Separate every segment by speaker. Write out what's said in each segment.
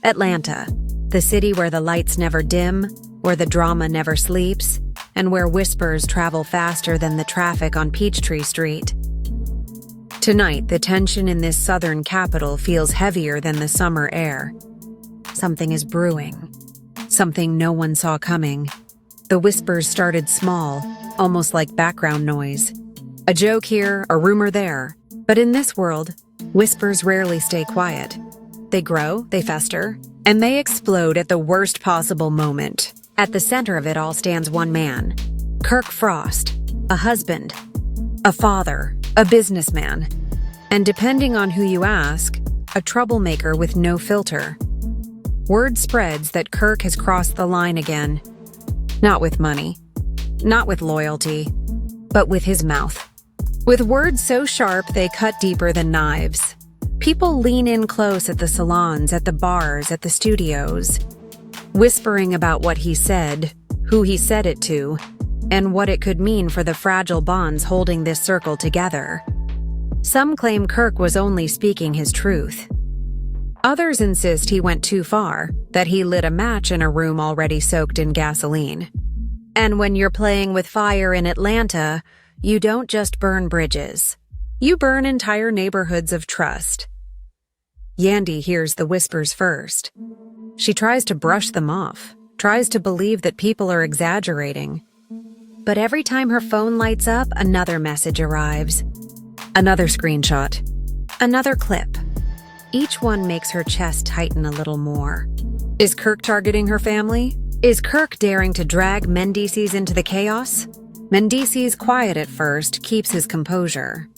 Speaker 1: Atlanta, the city where the lights never dim, where the drama never sleeps, and where whispers travel faster than the traffic on Peachtree Street. Tonight, the tension in this southern capital feels heavier than the summer air. Something is brewing. Something no one saw coming. The whispers started small, almost like background noise. A joke here, a rumor there. But in this world, whispers rarely stay quiet. They grow, they fester, and they explode at the worst possible moment. At the center of it all stands one man, Kirk Frost, a husband, a father, a businessman, and depending on who you ask, a troublemaker with no filter. Word spreads that Kirk has crossed the line again. Not with money, not with loyalty, but with his mouth. With words so sharp they cut deeper than knives. People lean in close at the salons, at the bars, at the studios, whispering about what he said, who he said it to, and what it could mean for the fragile bonds holding this circle together. Some claim Kirk was only speaking his truth. Others insist he went too far, that he lit a match in a room already soaked in gasoline. And when you're playing with fire in Atlanta, you don't just burn bridges. You burn entire neighborhoods of trust. Yandy hears the whispers first. She tries to brush them off, tries to believe that people are exaggerating. But every time her phone lights up, another message arrives. Another screenshot. Another clip. Each one makes her chest tighten a little more. Is Kirk targeting her family? Is Kirk daring to drag Mendeecees into the chaos? Mendeecees, quiet at first, keeps his composure.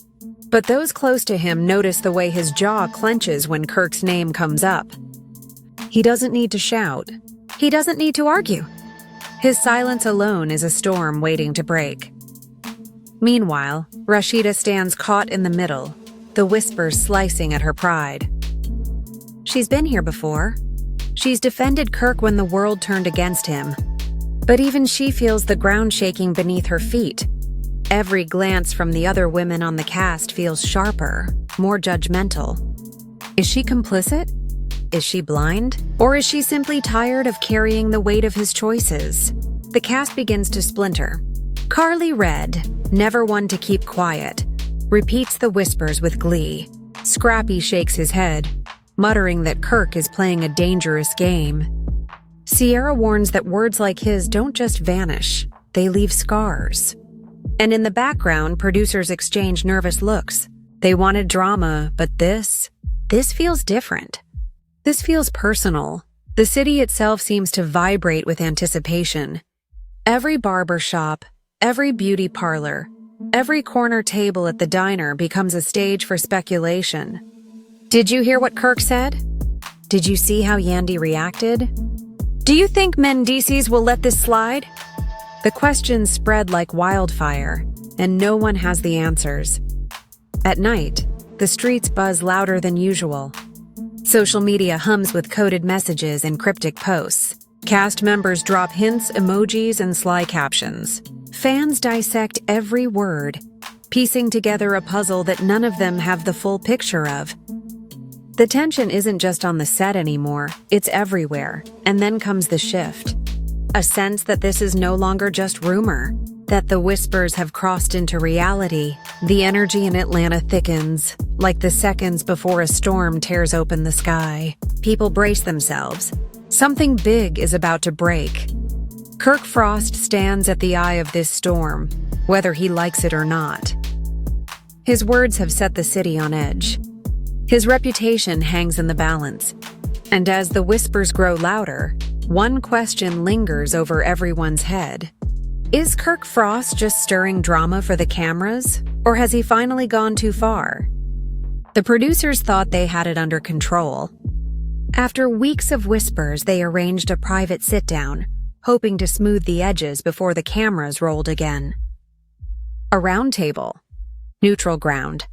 Speaker 1: But those close to him notice the way his jaw clenches when Kirk's name comes up. He doesn't need to shout. He doesn't need to argue. His silence alone is a storm waiting to break. Meanwhile, Rashida stands caught in the middle, the whispers slicing at her pride. She's been here before. She's defended Kirk when the world turned against him. But even she feels the ground shaking beneath her feet. Every glance from the other women on the cast feels sharper, more judgmental. Is she complicit? Is she blind? Or is she simply tired of carrying the weight of his choices? The cast begins to splinter. Carly Red, never one to keep quiet, repeats the whispers with glee. Scrappy shakes his head, muttering that Kirk is playing a dangerous game. Sierra warns that words like his don't just vanish, they leave scars. And in the background, producers exchange nervous looks. They wanted drama, but this feels different. This feels personal. The city itself seems to vibrate with anticipation. Every barber shop, every beauty parlor, every corner table at the diner becomes a stage for speculation. Did you hear what Kirk said? Did you see how Yandy reacted? Do you think Mendeecees will let this slide? The questions spread like wildfire, and no one has the answers. At night, the streets buzz louder than usual. Social media hums with coded messages and cryptic posts. Cast members drop hints, emojis, and sly captions. Fans dissect every word, piecing together a puzzle that none of them have the full picture of. The tension isn't just on the set anymore, it's everywhere. And then comes the shift. A sense that this is no longer just rumor, that the whispers have crossed into reality. The energy in Atlanta thickens, like the seconds before a storm tears open the sky. People brace themselves. Something big is about to break. Kirk Frost stands at the eye of this storm, whether he likes it or not. His words have set the city on edge. His reputation hangs in the balance. And as the whispers grow louder, one question lingers over everyone's head. Is Kirk Frost just stirring drama for the cameras, or has he finally gone too far? The producers thought they had it under control. After weeks of whispers, they arranged a private sit-down, hoping to smooth the edges before the cameras rolled again. A round table. Neutral ground.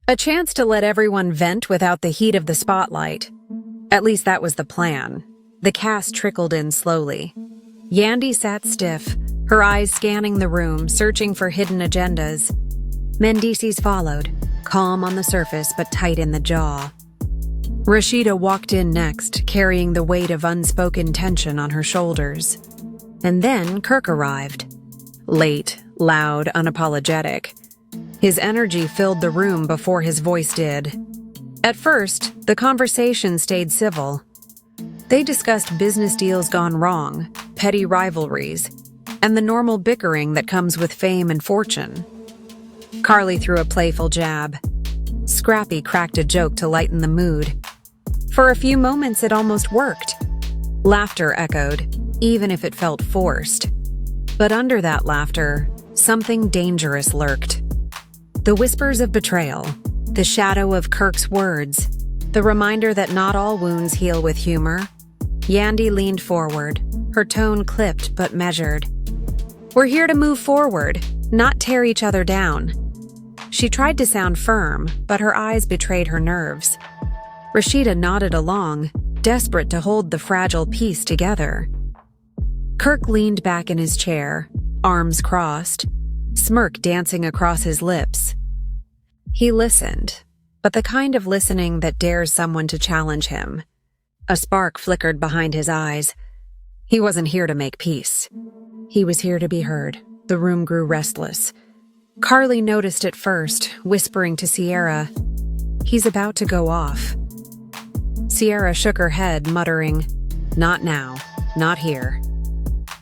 Speaker 1: A chance to let everyone vent without the heat of the spotlight. At least that was the plan. The cast trickled in slowly. Yandy sat stiff, her eyes scanning the room, searching for hidden agendas. Mendeecees followed, calm on the surface but tight in the jaw. Rashida walked in next, carrying the weight of unspoken tension on her shoulders. And then Kirk arrived. Late, loud, unapologetic. His energy filled the room before his voice did. At first, the conversation stayed civil. They discussed business deals gone wrong, petty rivalries, and the normal bickering that comes with fame and fortune. Carly threw a playful jab. Scrappy cracked a joke to lighten the mood. For a few moments, it almost worked. Laughter echoed, even if it felt forced. But under that laughter, something dangerous lurked. The whispers of betrayal, the shadow of Kirk's words, the reminder that not all wounds heal with humor. Yandy leaned forward, her tone clipped but measured. "We're here to move forward, not tear each other down." She tried to sound firm, but her eyes betrayed her nerves. Rashida nodded along, desperate to hold the fragile piece together. Kirk leaned back in his chair, arms crossed, smirk dancing across his lips. He listened, but the kind of listening that dares someone to challenge him. A spark flickered behind his eyes. He wasn't here to make peace. He was here to be heard. The room grew restless. Carly noticed it first, whispering to Sierra, "He's about to go off." Sierra shook her head, muttering, "Not now, not here."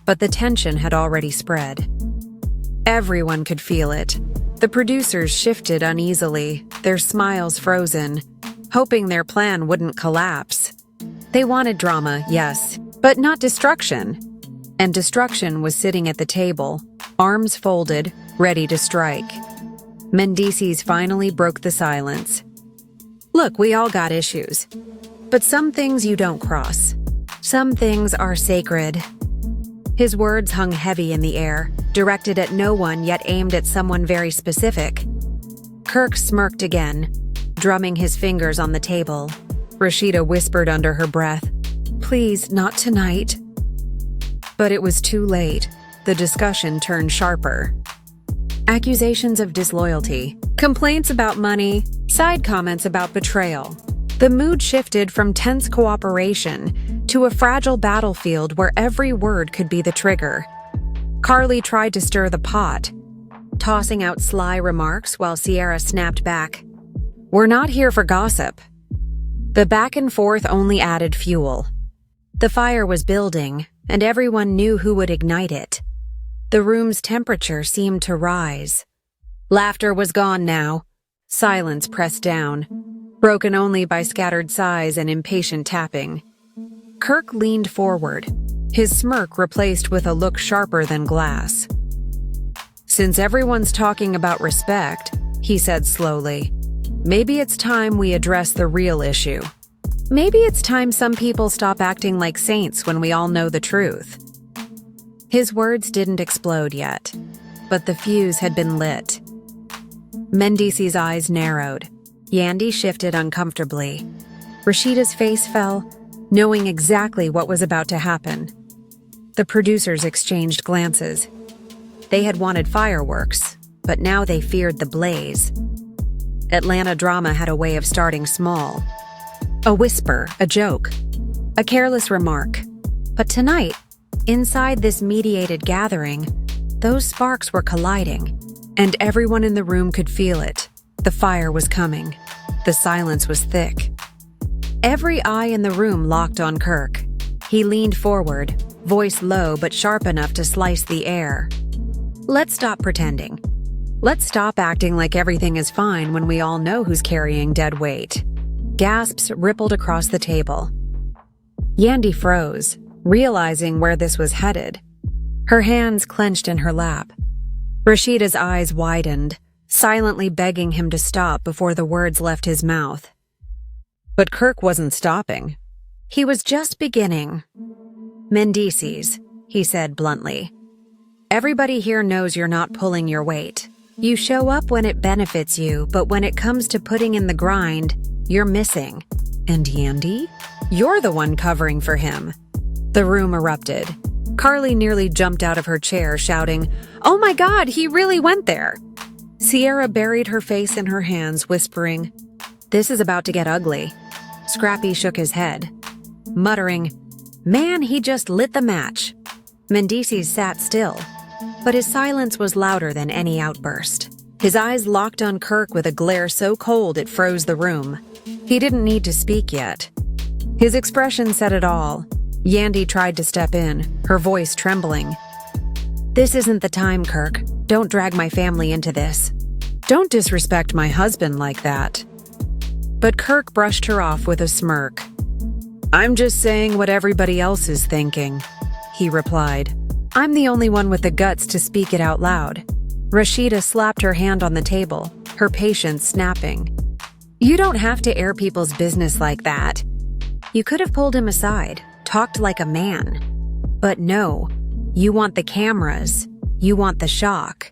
Speaker 1: But the tension had already spread. Everyone could feel it. The producers shifted uneasily, their smiles frozen, hoping their plan wouldn't collapse. They wanted drama, yes, but not destruction. And destruction was sitting at the table, arms folded, ready to strike. Mendeecees finally broke the silence. "Look, we all got issues. But some things you don't cross. Some things are sacred." His words hung heavy in the air, directed at no one yet aimed at someone very specific. Kirk smirked again, drumming his fingers on the table. Rashida whispered under her breath, "Please, not tonight." But it was too late. The discussion turned sharper. Accusations of disloyalty, complaints about money, side comments about betrayal. The mood shifted from tense cooperation to a fragile battlefield where every word could be the trigger. Carly tried to stir the pot, tossing out sly remarks while Sierra snapped back, "We're not here for gossip." The back and forth only added fuel. The fire was building, and everyone knew who would ignite it. The room's temperature seemed to rise. Laughter was gone now. Silence pressed down, broken only by scattered sighs and impatient tapping. Kirk leaned forward, his smirk replaced with a look sharper than glass. "Since everyone's talking about respect," he said slowly, "maybe it's time we address the real issue. Maybe it's time some people stop acting like saints when we all know the truth." His words didn't explode yet, but the fuse had been lit. Mendeecees' eyes narrowed. Yandy shifted uncomfortably. Rashida's face fell, knowing exactly what was about to happen. The producers exchanged glances. They had wanted fireworks, but now they feared the blaze. Atlanta drama had a way of starting small. A whisper, a joke, a careless remark. But tonight, inside this mediated gathering, those sparks were colliding, and everyone in the room could feel it. The fire was coming. The silence was thick. Every eye in the room locked on Kirk. He leaned forward, voice low but sharp enough to slice the air. "Let's stop pretending. Let's stop acting like everything is fine when we all know who's carrying dead weight." Gasps rippled across the table. Yandy froze, realizing where this was headed. Her hands clenched in her lap. Rashida's eyes widened, silently begging him to stop before the words left his mouth. But Kirk wasn't stopping. He was just beginning. "Mendeecees," he said bluntly. "Everybody here knows you're not pulling your weight. You show up when it benefits you, but when it comes to putting in the grind, you're missing. And Yandy? You're the one covering for him." The room erupted. Carly nearly jumped out of her chair, shouting, "Oh my God, he really went there!" Sierra buried her face in her hands, whispering, "This is about to get ugly." Scrappy shook his head, muttering, "Man, he just lit the match." Mendeecees sat still, but his silence was louder than any outburst. His eyes locked on Kirk with a glare so cold it froze the room. He didn't need to speak yet. His expression said it all. Yandy tried to step in, her voice trembling. "This isn't the time, Kirk. Don't drag my family into this. Don't disrespect my husband like that." But Kirk brushed her off with a smirk. "I'm just saying what everybody else is thinking," he replied. "I'm the only one with the guts to speak it out loud." Rashida slapped her hand on the table, her patience snapping. "You don't have to air people's business like that. You could have pulled him aside, talked like a man. But no, you want the cameras, you want the shock,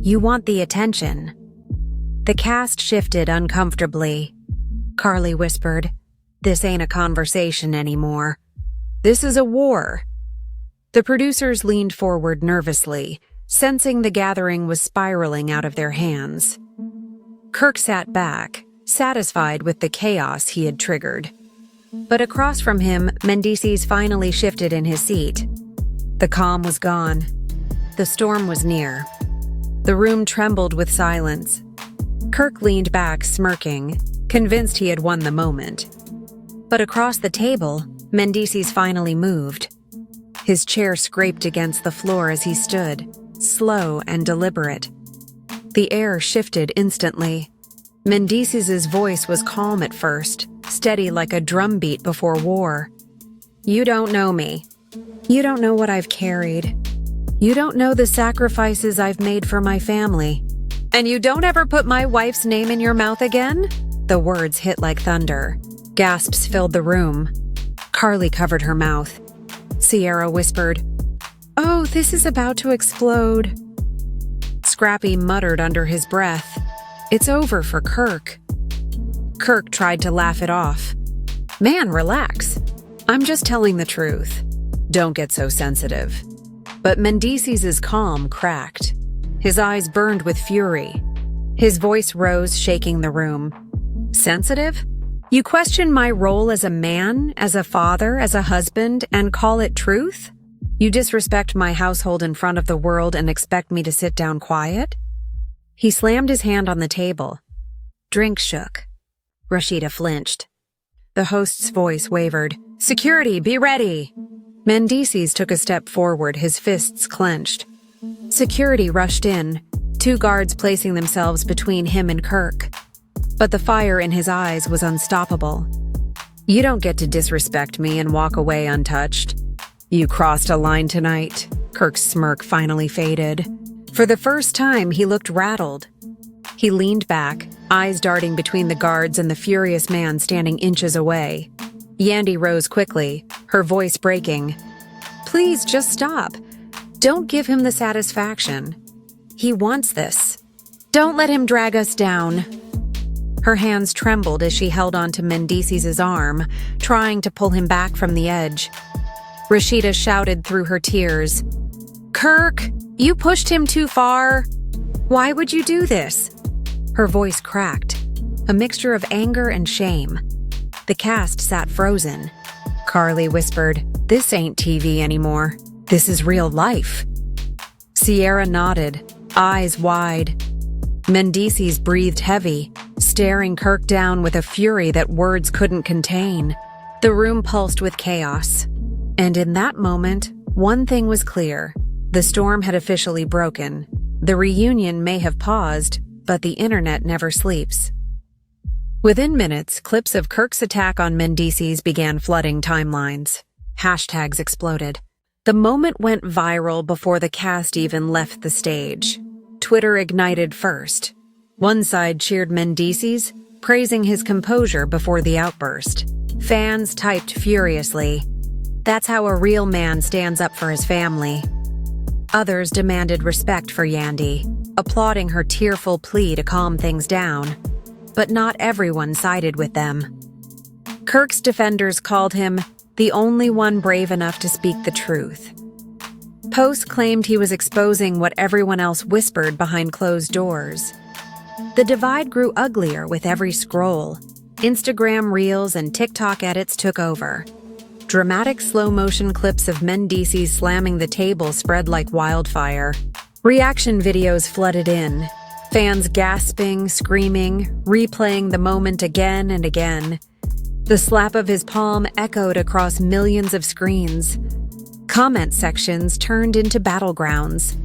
Speaker 1: you want the attention." The cast shifted uncomfortably. Carly whispered, "This ain't a conversation anymore. This is a war." The producers leaned forward nervously, sensing the gathering was spiraling out of their hands. Kirk sat back, satisfied with the chaos he had triggered. But across from him, Mendeecees finally shifted in his seat. The calm was gone. The storm was near. The room trembled with silence. Kirk leaned back, smirking, convinced he had won the moment. But across the table, Mendeecees finally moved. His chair scraped against the floor as he stood, slow and deliberate. The air shifted instantly. Mendeecees' voice was calm at first, steady like a drumbeat before war. "You don't know me. You don't know what I've carried. You don't know the sacrifices I've made for my family. And you don't ever put my wife's name in your mouth again?" The words hit like thunder. Gasps filled the room. Carly covered her mouth. Sierra whispered, "Oh, this is about to explode." Scrappy muttered under his breath, "It's over for Kirk." Kirk tried to laugh it off. "Man, relax. I'm just telling the truth. Don't get so sensitive." But Mendeecees' calm cracked. His eyes burned with fury. His voice rose, shaking the room. "Sensitive? You question my role as a man, as a father, as a husband, and call it truth? You disrespect my household in front of the world and expect me to sit down quiet?" He slammed his hand on the table. Drink shook. Rashida flinched. The host's voice wavered. "Security, be ready!" Mendeecees took a step forward, his fists clenched. Security rushed in, 2 guards placing themselves between him and Kirk. But the fire in his eyes was unstoppable. "You don't get to disrespect me and walk away untouched. You crossed a line tonight." Kirk's smirk finally faded. For the first time, he looked rattled. He leaned back, eyes darting between the guards and the furious man standing inches away. Yandy rose quickly, her voice breaking. "Please, just stop. Don't give him the satisfaction. He wants this. Don't let him drag us down." Her hands trembled as she held onto Mendeecees' arm, trying to pull him back from the edge. Rashida shouted through her tears, "Kirk, you pushed him too far. Why would you do this?" Her voice cracked, a mixture of anger and shame. The cast sat frozen. Carly whispered, "This ain't TV anymore. This is real life." Sierra nodded, eyes wide. Mendeecees breathed heavy, staring Kirk down with a fury that words couldn't contain. The room pulsed with chaos. And in that moment, one thing was clear. The storm had officially broken. The reunion may have paused, but the internet never sleeps. Within minutes, clips of Kirk's attack on Mendeecees began flooding timelines. Hashtags exploded. The moment went viral before the cast even left the stage. Twitter ignited first. One side cheered Mendeecees, praising his composure before the outburst. Fans typed furiously, "That's how a real man stands up for his family." Others demanded respect for Yandy, applauding her tearful plea to calm things down. But not everyone sided with them. Kirk's defenders called him the only one brave enough to speak the truth. Posts claimed he was exposing what everyone else whispered behind closed doors. The divide grew uglier with every scroll. Instagram Reels and TikTok edits took over. Dramatic slow-motion clips of Mendeecees slamming the table spread like wildfire. Reaction videos flooded in, fans gasping, screaming, replaying the moment again and again. The slap of his palm echoed across millions of screens. Comment sections turned into battlegrounds.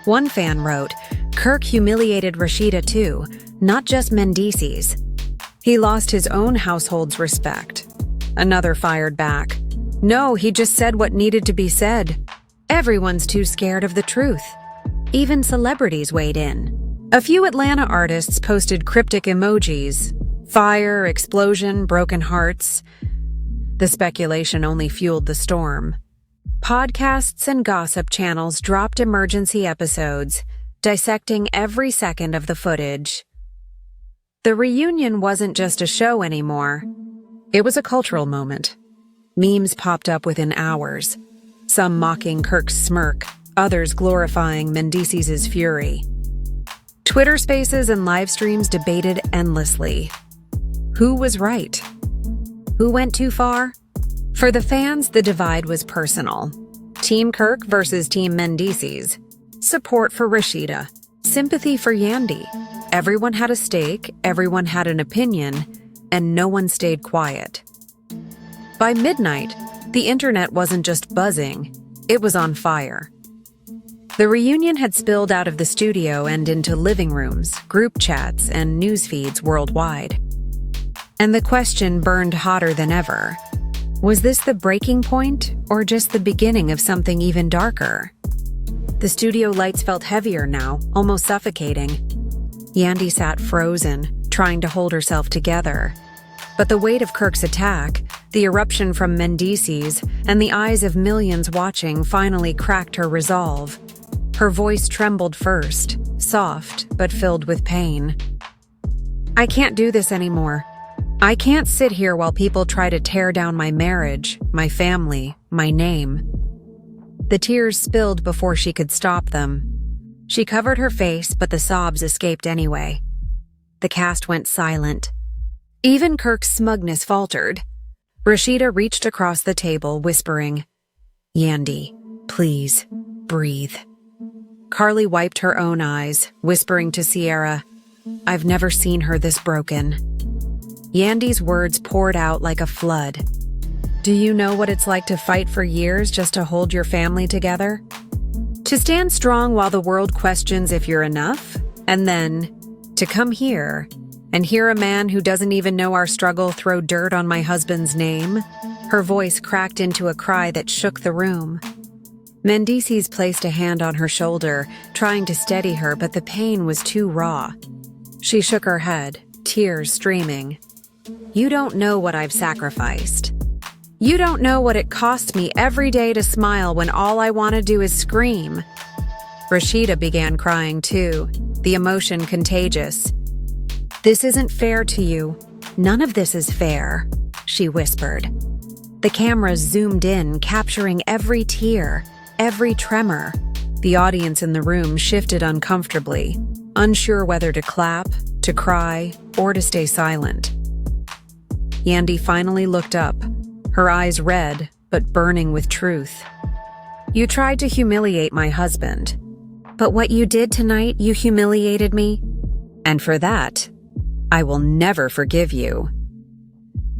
Speaker 1: One fan wrote, "Kirk humiliated Rashida too, not just Mendeecees. He lost his own household's respect." Another fired back, "No, he just said what needed to be said. Everyone's too scared of the truth." Even celebrities weighed in. A few Atlanta artists posted cryptic emojis: fire, explosion, broken hearts. The speculation only fueled the storm. Podcasts and gossip channels dropped emergency episodes, dissecting every second of the footage. The reunion wasn't just a show anymore. It was a cultural moment. Memes popped up within hours, some mocking Kirk's smirk, others glorifying Mendeecees' fury. Twitter Spaces and live streams debated endlessly. Who was right? Who went too far? For the fans, the divide was personal. Team Kirk versus Team Mendeecees. Support for Rashida. Sympathy for Yandy. Everyone had a stake, everyone had an opinion, and no one stayed quiet. By midnight, the internet wasn't just buzzing, it was on fire. The reunion had spilled out of the studio and into living rooms, group chats, and news feeds worldwide. And the question burned hotter than ever. Was this the breaking point, or just the beginning of something even darker? The studio lights felt heavier now, almost suffocating. Yandy sat frozen, trying to hold herself together. But the weight of Kirk's attack, the eruption from Mendeecees, and the eyes of millions watching finally cracked her resolve. Her voice trembled first, soft but filled with pain. "I can't do this anymore. I can't sit here while people try to tear down my marriage, my family, my name." The tears spilled before she could stop them. She covered her face, but the sobs escaped anyway. The cast went silent. Even Kirk's smugness faltered. Rashida reached across the table, whispering, "Yandy, please, breathe." Carly wiped her own eyes, whispering to Sierra, "I've never seen her this broken." Yandy's words poured out like a flood. "Do you know what it's like to fight for years just to hold your family together? To stand strong while the world questions if you're enough? And then, to come here and hear a man who doesn't even know our struggle throw dirt on my husband's name?" Her voice cracked into a cry that shook the room. Mendeecees placed a hand on her shoulder, trying to steady her, but the pain was too raw. She shook her head, tears streaming. "You don't know what I've sacrificed. You don't know what it costs me every day to smile when all I want to do is scream." Rashida began crying too, the emotion contagious. "This isn't fair to you. None of this is fair," she whispered. The cameras zoomed in, capturing every tear, every tremor. The audience in the room shifted uncomfortably, unsure whether to clap, to cry, or to stay silent. Yandy finally looked up, her eyes red but burning with truth. "You tried to humiliate my husband, but what you did tonight, you humiliated me, and for that, I will never forgive you."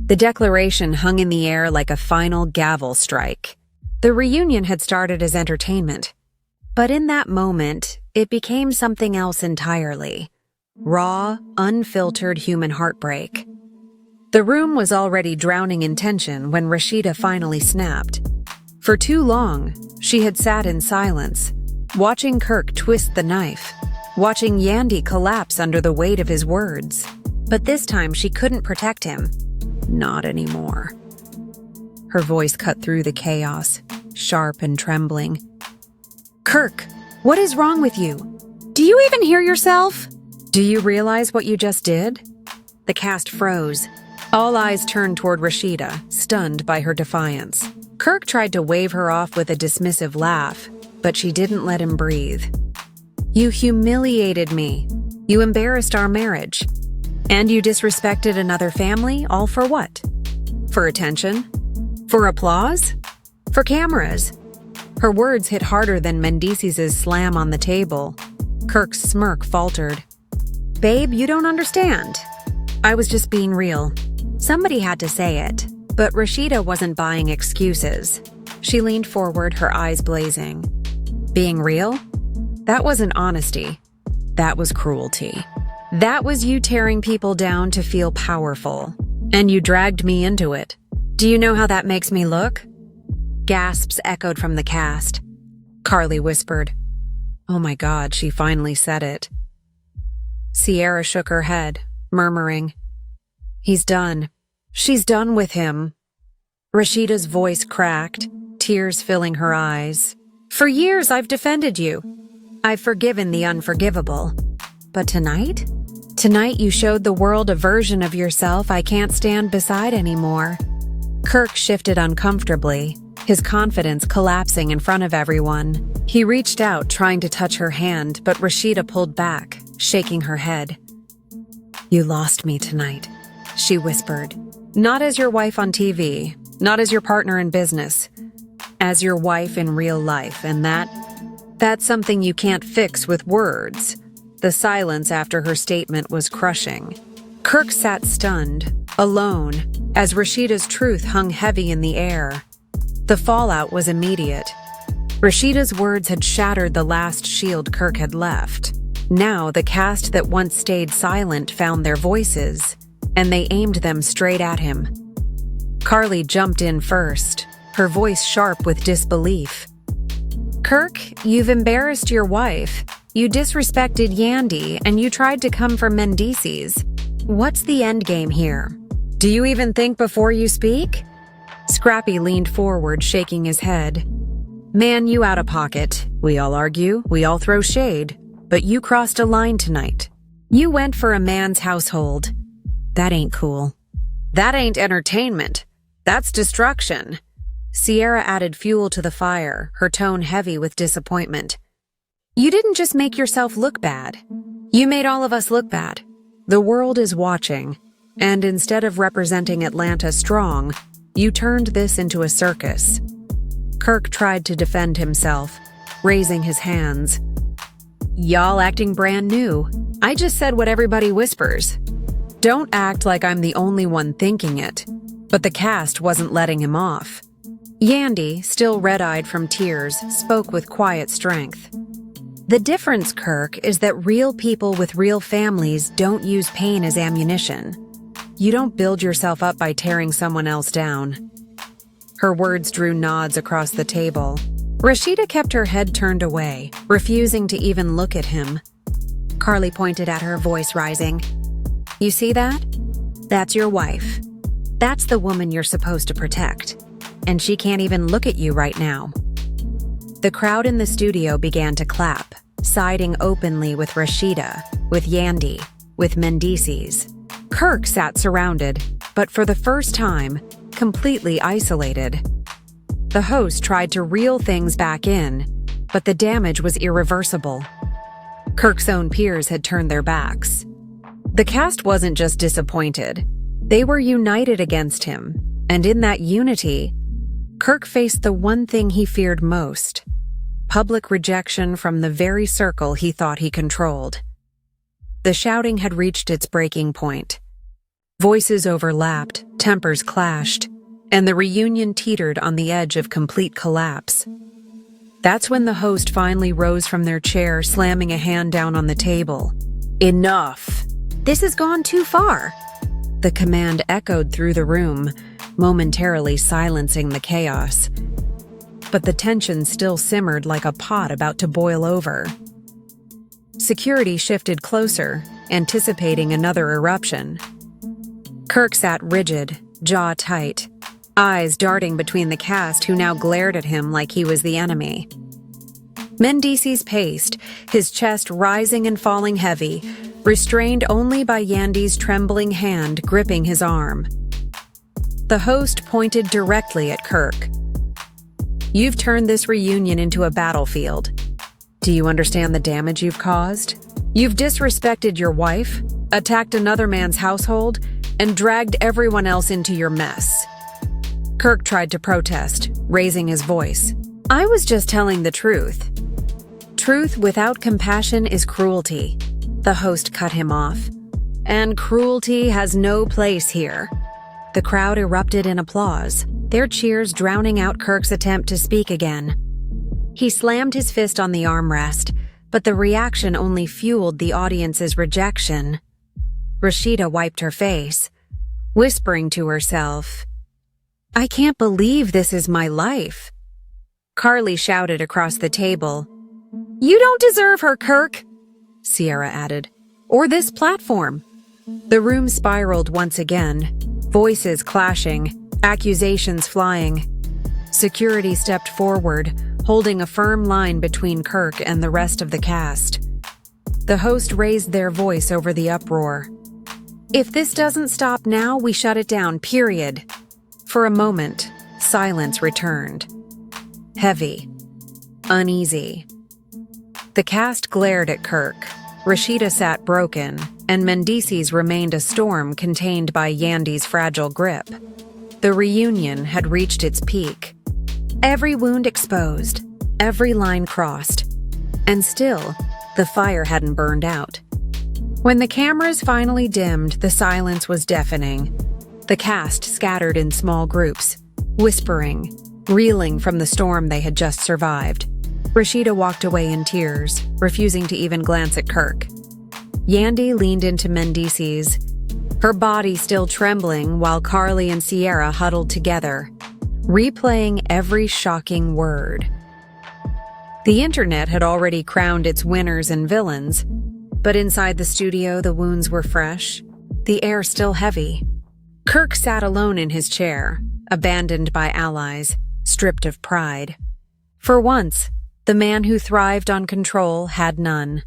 Speaker 1: The declaration hung in the air like a final gavel strike. The reunion had started as entertainment, but in that moment, it became something else entirely. Raw, unfiltered human heartbreak. The room was already drowning in tension when Rashida finally snapped. For too long, she had sat in silence, watching Kirk twist the knife, watching Yandy collapse under the weight of his words. But this time she couldn't protect him. Not anymore. Her voice cut through the chaos, sharp and trembling. "Kirk, what is wrong with you? Do you even hear yourself? Do you realize what you just did?" The cast froze. All eyes turned toward Rashida, stunned by her defiance. Kirk tried to wave her off with a dismissive laugh, but she didn't let him breathe. "You humiliated me. You embarrassed our marriage. And you disrespected another family, all for what? For attention? For applause? For cameras? Her words hit harder than Mendeecees' slam on the table. Kirk's smirk faltered. Babe, you don't understand. I was just being real. Somebody had to say it, but Rashida wasn't buying excuses. She leaned forward, her eyes blazing. Being real? That wasn't honesty. That was cruelty. That was you tearing people down to feel powerful. And you dragged me into it. Do you know how that makes me look? Gasps echoed from the cast. Carly whispered. Oh my God, she finally said it. Sierra shook her head, murmuring, He's done. She's done with him. Rashida's voice cracked, tears filling her eyes. For years I've defended you. I've forgiven the unforgivable. But tonight? Tonight you showed the world a version of yourself I can't stand beside anymore. Kirk shifted uncomfortably, his confidence collapsing in front of everyone. He reached out, trying to touch her hand, but Rashida pulled back, shaking her head. You lost me tonight, she whispered. Not as your wife on TV, not as your partner in business, as your wife in real life, and that's something you can't fix with words. The silence after her statement was crushing. Kirk sat stunned, alone, as Rashida's truth hung heavy in the air. The fallout was immediate. Rashida's words had shattered the last shield Kirk had left. Now the cast that once stayed silent found their voices, and they aimed them straight at him. Carly jumped in first, her voice sharp with disbelief. Kirk, you've embarrassed your wife. You disrespected Yandy, and you tried to come for Mendeecees. What's the endgame here? Do you even think before you speak? Scrappy leaned forward, shaking his head. Man, you out of pocket. We all argue, we all throw shade. But you crossed a line tonight. You went for a man's household. That ain't cool. That ain't entertainment. That's destruction. Sierra added fuel to the fire, her tone heavy with disappointment. You didn't just make yourself look bad. You made all of us look bad. The world is watching, and instead of representing Atlanta strong, you turned this into a circus. Kirk tried to defend himself, raising his hands. Y'all acting brand new. I just said what everybody whispers. Don't act like I'm the only one thinking it. But the cast wasn't letting him off. Yandy, still red-eyed from tears, spoke with quiet strength. The difference, Kirk, is that real people with real families don't use pain as ammunition. You don't build yourself up by tearing someone else down. Her words drew nods across the table. Rashida kept her head turned away, refusing to even look at him. Carly pointed at her, voice rising. You see that? That's your wife. That's the woman you're supposed to protect. And she can't even look at you right now. The crowd in the studio began to clap, siding openly with Rashida, with Yandy, with Mendeecees. Kirk sat surrounded, but for the first time, completely isolated. The host tried to reel things back in, but the damage was irreversible. Kirk's own peers had turned their backs. The cast wasn't just disappointed. They were united against him, and in that unity, Kirk faced the one thing he feared most: public rejection from the very circle he thought he controlled. The shouting had reached its breaking point. Voices overlapped, tempers clashed, and the reunion teetered on the edge of complete collapse. That's when the host finally rose from their chair, slamming a hand down on the table. Enough! This has gone too far! The command echoed through the room, momentarily silencing the chaos. But the tension still simmered like a pot about to boil over. Security shifted closer, anticipating another eruption. Kirk sat rigid, jaw tight, eyes darting between the cast who now glared at him like he was the enemy. Mendeecees paced, his chest rising and falling heavy, restrained only by Yandy's trembling hand gripping his arm. The host pointed directly at Kirk. You've turned this reunion into a battlefield. Do you understand the damage you've caused? You've disrespected your wife, attacked another man's household, and dragged everyone else into your mess. Kirk tried to protest, raising his voice. I was just telling the truth. Truth without compassion is cruelty. The host cut him off. And cruelty has no place here. The crowd erupted in applause, their cheers drowning out Kirk's attempt to speak again. He slammed his fist on the armrest, but the reaction only fueled the audience's rejection. Rashida wiped her face, whispering to herself, I can't believe this is my life. Carly shouted across the table, You don't deserve her, Kirk, Sierra added, or this platform. The room spiraled once again, voices clashing, accusations flying. Security stepped forward, holding a firm line between Kirk and the rest of the cast. The host raised their voice over the uproar. If this doesn't stop now, we shut it down, period. For a moment, silence returned. Heavy. Uneasy. The cast glared at Kirk. Rashida sat broken, and Mendeecees remained a storm contained by Yandy's fragile grip. The reunion had reached its peak. Every wound exposed, every line crossed, and still, the fire hadn't burned out. When the cameras finally dimmed, the silence was deafening. The cast scattered in small groups, whispering, reeling from the storm they had just survived. Rashida walked away in tears, refusing to even glance at Kirk. Yandy leaned into Mendeecees, her body still trembling while Carly and Sierra huddled together, replaying every shocking word. The internet had already crowned its winners and villains, but inside the studio the wounds were fresh, the air still heavy. Kirk sat alone in his chair, abandoned by allies, stripped of pride. For once, the man who thrived on control had none.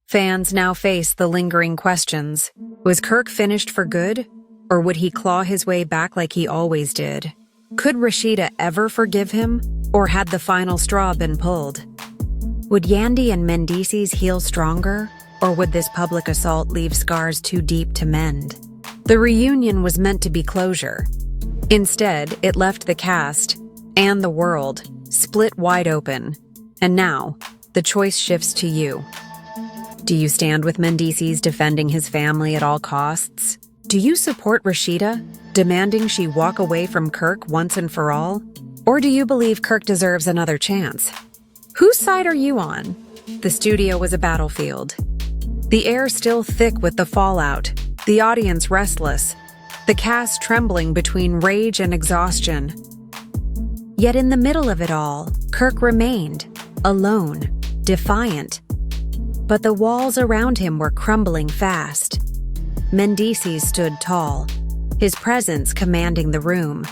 Speaker 1: Fans now faced the lingering questions. Was Kirk finished for good, or would he claw his way back like he always did? Could Rashida ever forgive him, or had the final straw been pulled? Would Yandy and Mendeecees heal stronger, or would this public assault leave scars too deep to mend? The reunion was meant to be closure. Instead, it left the cast, and the world, split wide open. And now, the choice shifts to you. Do you stand with Mendeecees defending his family at all costs? Do you support Rashida, demanding she walk away from Kirk once and for all? Or do you believe Kirk deserves another chance? Whose side are you on? The studio was a battlefield. The air still thick with the fallout, the audience restless, the cast trembling between rage and exhaustion. Yet in the middle of it all, Kirk remained, alone, defiant. But the walls around him were crumbling fast. Mendeecees stood tall, his presence commanding the room.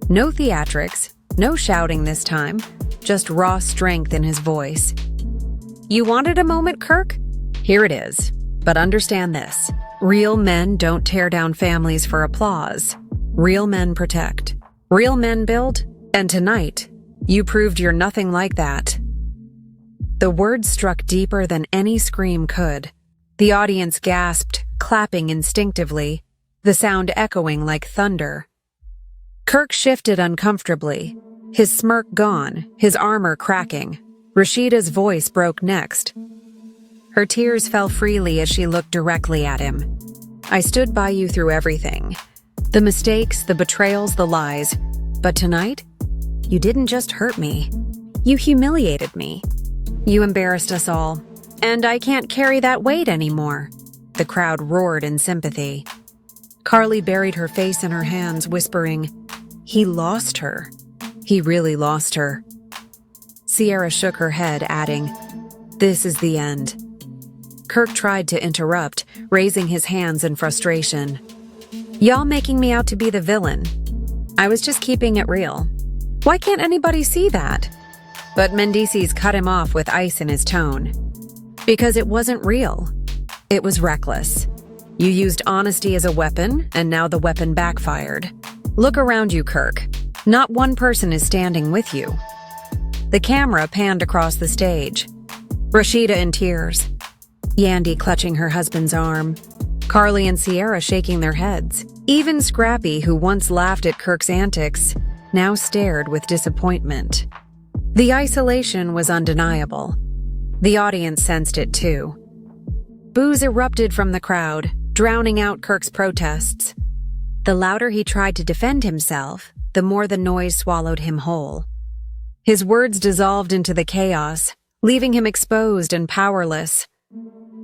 Speaker 1: No theatrics, no shouting this time, just raw strength in his voice. You wanted a moment, Kirk? Here it is. But understand this. Real men don't tear down families for applause. Real men protect. Real men build. And tonight, you proved you're nothing like that. The words struck deeper than any scream could. The audience gasped, clapping instinctively, the sound echoing like thunder. Kirk shifted uncomfortably, his smirk gone, his armor cracking. Rashida's voice broke next. Her tears fell freely as she looked directly at him. I stood by you through everything. The mistakes, the betrayals, the lies. But tonight, you didn't just hurt me. You humiliated me. You embarrassed us all. And I can't carry that weight anymore. The crowd roared in sympathy. Carly buried her face in her hands, whispering, He lost her. He really lost her. Sierra shook her head, adding, This is the end. Kirk tried to interrupt, raising his hands in frustration. Y'all making me out to be the villain. I was just keeping it real. Why can't anybody see that? But Mendeecees cut him off with ice in his tone. Because it wasn't real. It was reckless. You used honesty as a weapon, and now the weapon backfired. Look around you, Kirk. Not one person is standing with you. The camera panned across the stage. Rashida in tears. Yandy clutching her husband's arm. Carly and Sierra shaking their heads. Even Scrappy, who once laughed at Kirk's antics, now stared with disappointment. The isolation was undeniable. The audience sensed it too. Boos erupted from the crowd, drowning out Kirk's protests. The louder he tried to defend himself, the more the noise swallowed him whole. His words dissolved into the chaos, leaving him exposed and powerless.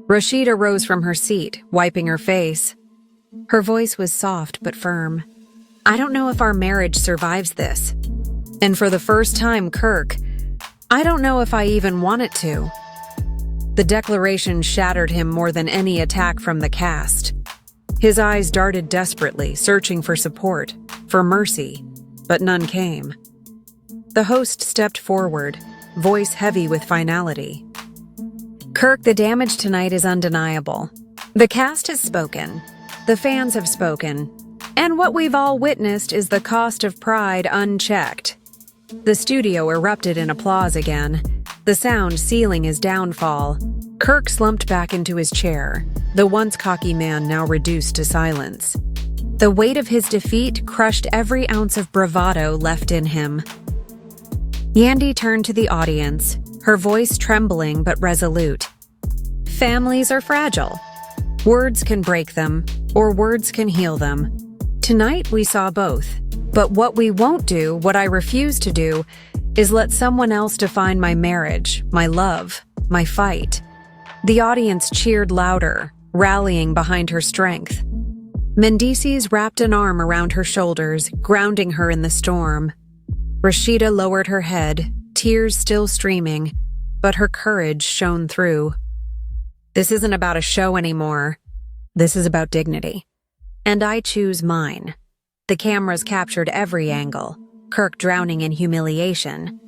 Speaker 1: Rashida rose from her seat, wiping her face. Her voice was soft but firm. "I don't know if our marriage survives this. And for the first time, Kirk, I don't know if I even want it to." The declaration shattered him more than any attack from the cast. His eyes darted desperately, searching for support, for mercy, but none came. The host stepped forward, voice heavy with finality. "Kirk, the damage tonight is undeniable. The cast has spoken. The fans have spoken. And what we've all witnessed is the cost of pride unchecked." The studio erupted in applause again, the sound sealing his downfall. Kirk slumped back into his chair, the once cocky man now reduced to silence. The weight of his defeat crushed every ounce of bravado left in him. Yandy turned to the audience, her voice trembling but resolute. "Families are fragile. Words can break them, or words can heal them. Tonight we saw both. But what we won't do, what I refuse to do, is let someone else define my marriage, my love, my fight." The audience cheered louder, rallying behind her strength. Mendeecees wrapped an arm around her shoulders, grounding her in the storm. Rashida lowered her head, tears still streaming, but her courage shone through. "This isn't about a show anymore. This is about dignity. And I choose mine." The cameras captured every angle, Kirk drowning in humiliation,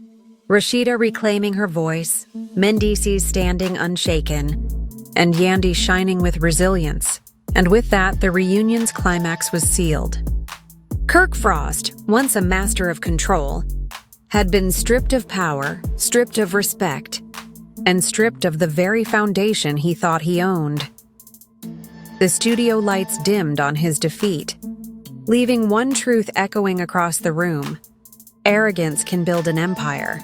Speaker 1: Rashida reclaiming her voice, Mendeecees standing unshaken, and Yandy shining with resilience. And with that, the reunion's climax was sealed. Kirk Frost, once a master of control, had been stripped of power, stripped of respect, and stripped of the very foundation he thought he owned. The studio lights dimmed on his defeat, leaving one truth echoing across the room. Arrogance can build an empire,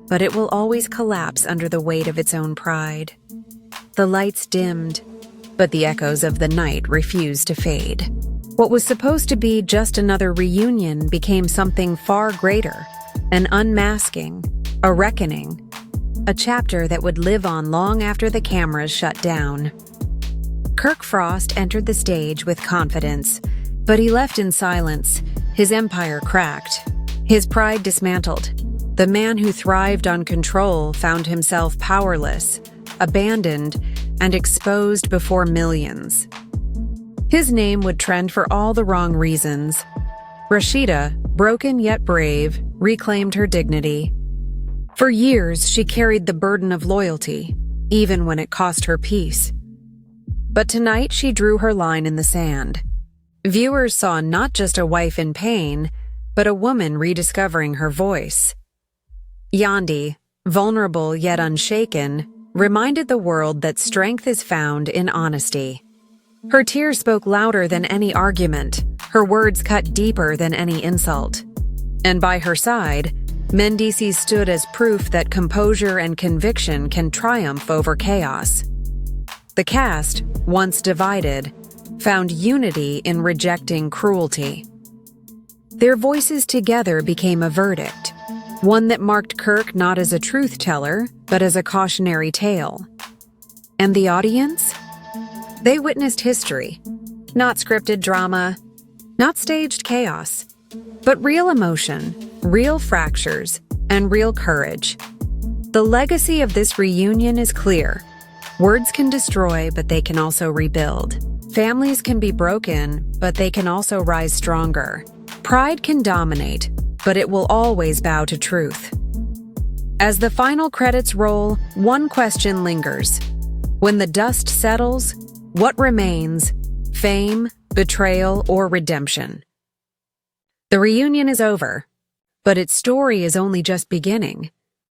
Speaker 1: but it will always collapse under the weight of its own pride. The lights dimmed, but the echoes of the night refused to fade. What was supposed to be just another reunion became something far greater, an unmasking, a reckoning, a chapter that would live on long after the cameras shut down. Kirk Frost entered the stage with confidence, but he left in silence, his empire cracked, his pride dismantled. The man who thrived on control found himself powerless, abandoned, and exposed before millions. His name would trend for all the wrong reasons. Rashida, broken yet brave, reclaimed her dignity. For years, she carried the burden of loyalty, even when it cost her peace. But tonight, she drew her line in the sand. Viewers saw not just a wife in pain, but a woman rediscovering her voice. Yandy, vulnerable yet unshaken, reminded the world that strength is found in honesty. Her tears spoke louder than any argument, her words cut deeper than any insult. And by her side, Mendeecees stood as proof that composure and conviction can triumph over chaos. The cast, once divided, found unity in rejecting cruelty. Their voices together became a verdict, one that marked Kirk not as a truth teller, but as a cautionary tale. And the audience? They witnessed history, not scripted drama, not staged chaos, but real emotion, real fractures, and real courage. The legacy of this reunion is clear. Words can destroy, but they can also rebuild. Families can be broken, but they can also rise stronger. Pride can dominate, but it will always bow to truth. As the final credits roll, one question lingers. When the dust settles, what remains? Fame, betrayal, or redemption? The reunion is over, but its story is only just beginning.